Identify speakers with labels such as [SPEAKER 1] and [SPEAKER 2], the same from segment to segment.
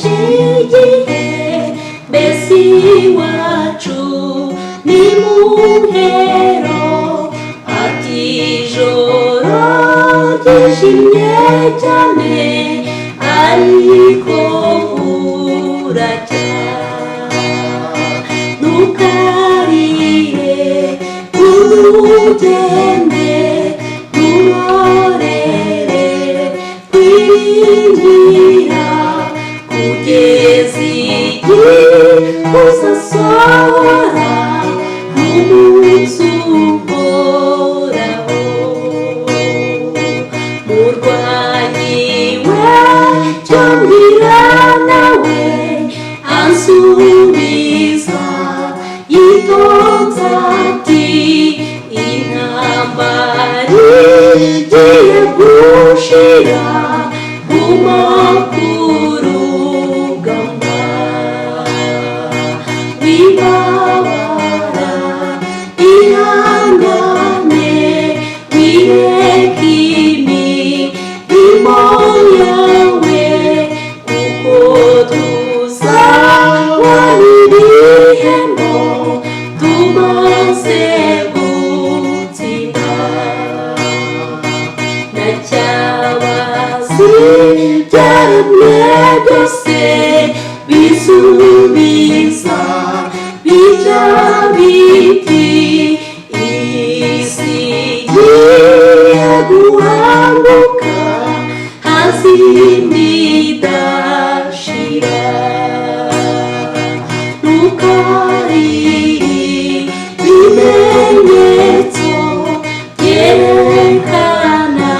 [SPEAKER 1] igihe mbese iwacu ni muhero ati ijoro ryijimye cyane ariko buracya ntukarire urugende nturorere kwiringira kugeza igihe uzasohora n'umunsi uhoraho murwanyi we cyo mbwira nawe ansubiza yitonze ati intambara igiye gushira guma ku rugamba wibabara ihangane wireke imirimo yawe kuko tuzabona ibihembo tumaze gutsinda ndacyabazi ibyaremwe byose bisubiza bijya biti isi igiye guhambuka hasi idashira ntukarire ibimenyetso byerekana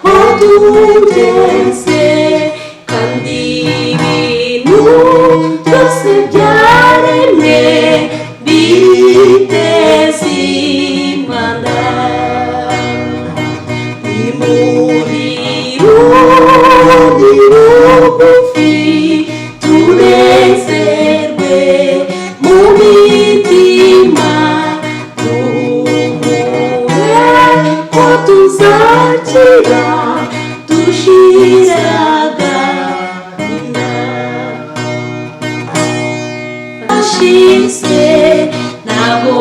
[SPEAKER 1] ko tugeze kandi ibintu byose byaremwe biteze imana imuriro bugufi tunezerwe mu mitima duhumure ko tuzakira dushiraga ashize nabo